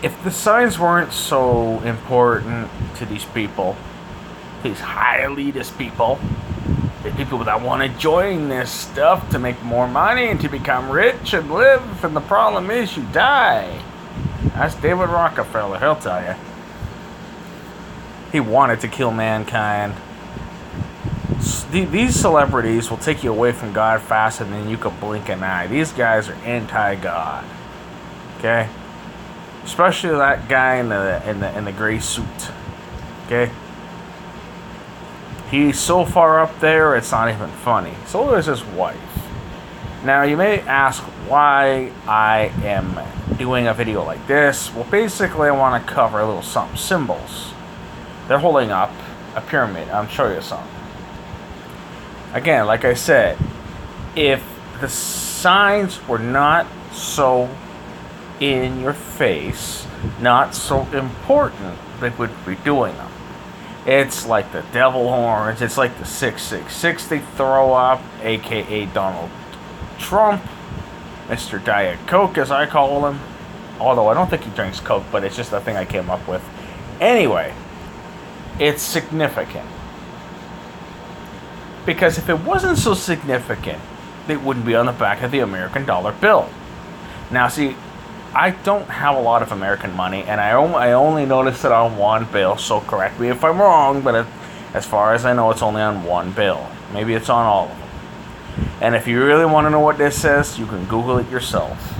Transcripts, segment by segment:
If the signs weren't so important to these people, these high elitist people, the people that want to join this stuff to make more money and to become rich and live, and the problem is you die. That's David Rockefeller, he'll tell you. He wanted to kill mankind. These celebrities will take you away from God faster than you could blink an eye. These guys are anti-God. Okay? Especially that guy in the gray suit. Okay? He's so far up there, it's not even funny. So is his wife. Now, you may ask why I am doing a video like this. Well, basically, I want to cover a little something. Symbols. They're holding up a pyramid. I'll show you something. Again, like I said, if the signs were not so in your face, not so important, they would be doing them. It's like the devil horns, it's like the 666 they throw up, aka Donald Trump, Mr. Diet Coke as I call him. Although I don't think he drinks Coke, but it's just a thing I came up with. Anyway, it's significant. Because if it wasn't so significant, it wouldn't be on the back of the American dollar bill. Now, see, I don't have a lot of American money, and I only noticed it on one bill, so correct me if I'm wrong, but as far as I know, it's only on one bill. Maybe it's on all of them. And if you really want to know what this says, you can Google it yourself.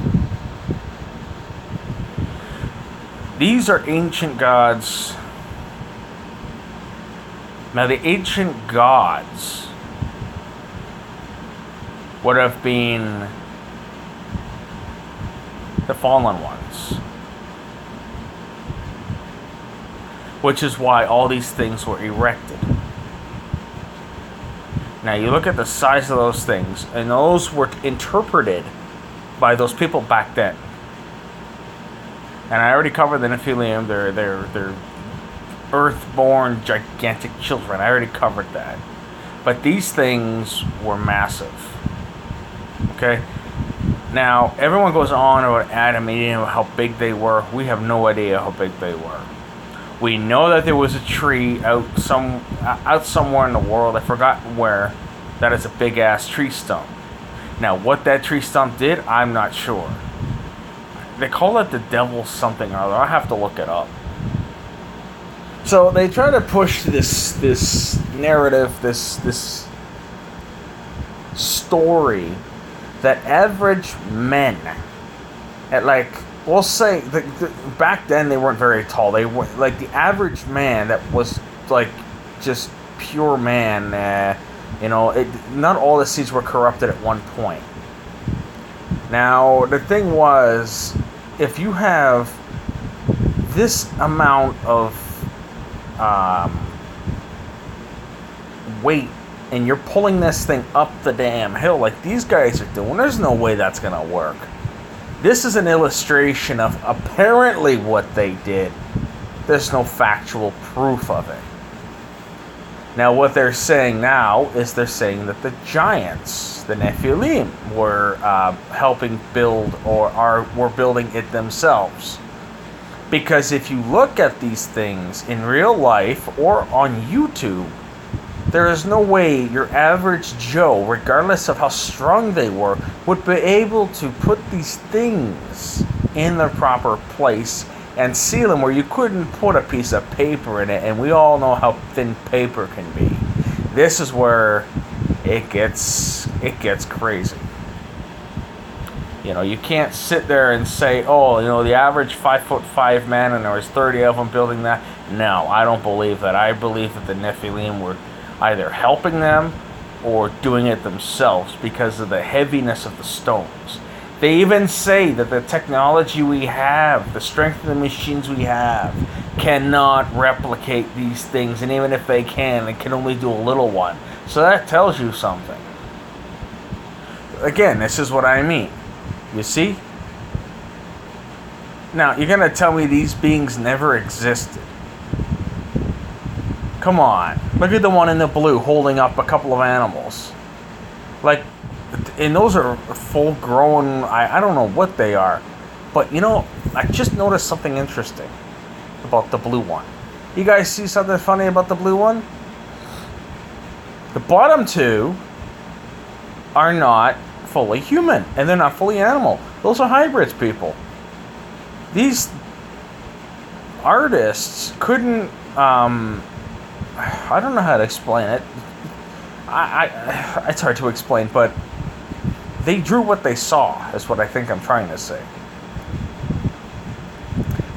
These are ancient gods. Now, the ancient gods would have been the fallen ones. Which is why all these things were erected. Now, you look at the size of those things, and those were interpreted by those people back then. And I already covered the Nephilim. They're earth-born gigantic children. I already covered that. But these things were massive. Okay? Now, everyone goes on about Adam and Eve, how big they were. We have no idea how big they were. We know that there was a tree out somewhere in the world, I've forgotten where, that is a big-ass tree stump. Now, what that tree stump did, I'm not sure. They call it the devil something or other. I'll have to look it up. So they try to push this narrative, this story that average men, at like, we'll say, back then they weren't very tall. They were like the average man that was like just pure man. Not all the seeds were corrupted at one point. Now the thing was, if you have this amount of weight and you're pulling this thing up the damn hill like these guys are doing, there's no way that's gonna work. This is an illustration of apparently what they did. There's no factual proof of it. Now, what they're saying now is they're saying that the giants, the Nephilim, were helping build or were building it themselves. Because if you look at these things in real life or on YouTube, there is no way your average Joe, regardless of how strong they were, would be able to put these things in their proper place and seal them where you couldn't put a piece of paper in it, and we all know how thin paper can be. This is where it gets crazy. You can't sit there and say, the average 5'5" man, and there was 30 of them building that. No, I don't believe that. I believe that the Nephilim were either helping them or doing it themselves because of the heaviness of the stones. They even say that the technology we have, the strength of the machines we have, cannot replicate these things, and even if they can only do a little one. So that tells you something. Again, this is what I mean. You see? Now, you're going to tell me these beings never existed. Come on. Look at the one in the blue holding up a couple of animals. And those are full grown, I don't know what they are. But I just noticed something interesting about the blue one. You guys see something funny about the blue one? The bottom two are not fully human, and they're not fully animal. Those are hybrids, people. These artists couldn't, I don't know how to explain it. It's hard to explain, but they drew what they saw, is what I think I'm trying to say.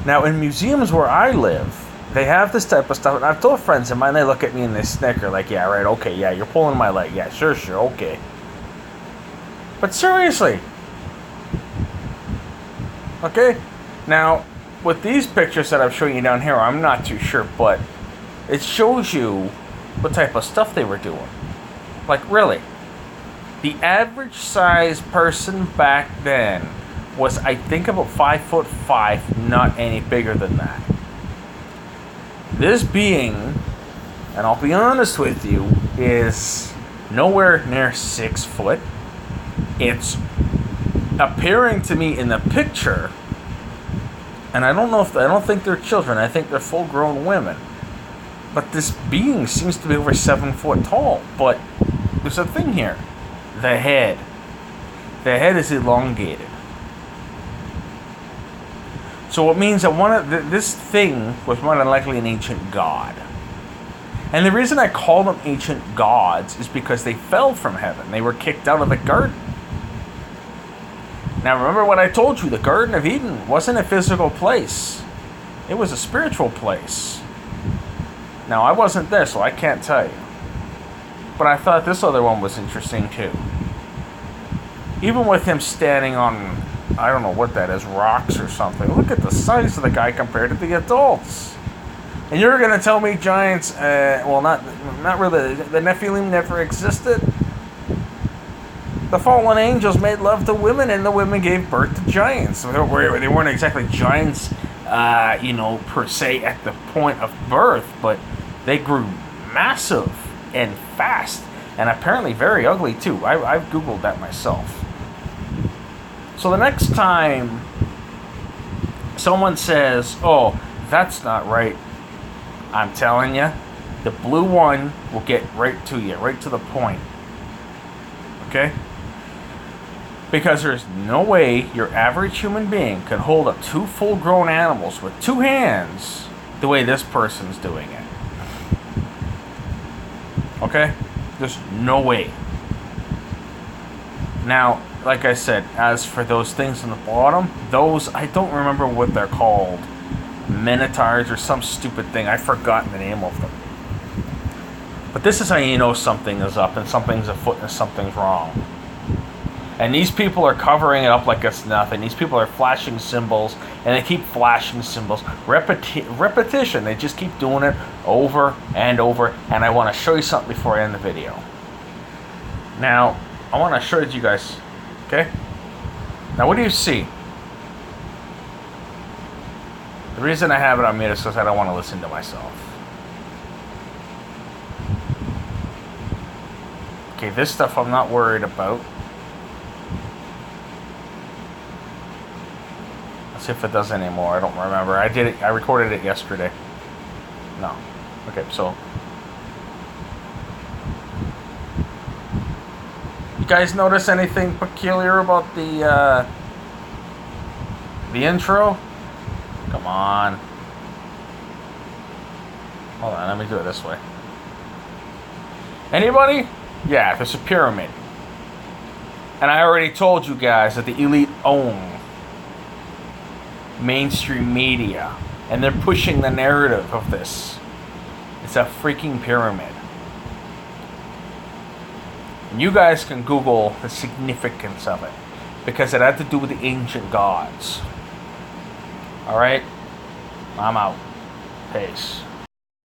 Now, in museums where I live, they have this type of stuff, and I've told friends of mine, they look at me and they snicker, like, yeah, right, okay, yeah, you're pulling my leg, yeah, sure, okay. But seriously, okay? Now, with these pictures that I'm showing you down here, I'm not too sure, but it shows you what type of stuff they were doing. Like, really, the average size person back then was, I think, about 5'5", not any bigger than that. This being, and I'll be honest with you, is nowhere near 6 foot. It's appearing to me in the picture, and I don't think they're children. I think they're full-grown women. But this being seems to be over 7 foot tall. But there's a thing here: the head. The head is elongated. So it means that this thing was more than likely an ancient god. And the reason I call them ancient gods is because they fell from heaven. They were kicked out of the garden. Now remember what I told you, the Garden of Eden wasn't a physical place. It was a spiritual place. Now I wasn't there, so I can't tell you. But I thought this other one was interesting too. Even with him standing on, I don't know what that is, rocks or something. Look at the size of the guy compared to the adults. And you're going to tell me giants, not really, the Nephilim never existed? The fallen angels made love to women, and the women gave birth to giants. They weren't exactly giants, per se at the point of birth, but they grew massive and fast, and apparently very ugly too. I've Googled that myself. So the next time someone says, oh, that's not right, I'm telling you, the blue one will get right to you, right to the point. Okay? Because there's no way your average human being can hold up 2 full-grown animals with 2 hands the way this person's doing it. Okay? There's no way. Now, like I said, as for those things on the bottom, those, I don't remember what they're called. Minotaurs or some stupid thing. I've forgotten the name of them. But this is how you know something is up and something's afoot and something's wrong. And these people are covering it up like it's nothing. These people are flashing symbols, and they keep flashing symbols. Repetition. They just keep doing it over and over. And I want to show you something before I end the video. Now, I want to show it to you guys. Okay? Now, what do you see? The reason I have it on mute is because I don't want to listen to myself. Okay, this stuff I'm not worried about. Let's see if it does anymore. I don't remember. I did it. I recorded it yesterday. No. Okay, so you guys notice anything peculiar about the intro? Come on. Hold on, let me do it this way. Anybody? Yeah, there's a pyramid. And I already told you guys that the elite own mainstream media. And they're pushing the narrative of this. It's a freaking pyramid. And you guys can Google the significance of it. Because it had to do with the ancient gods. Alright? I'm out. Peace.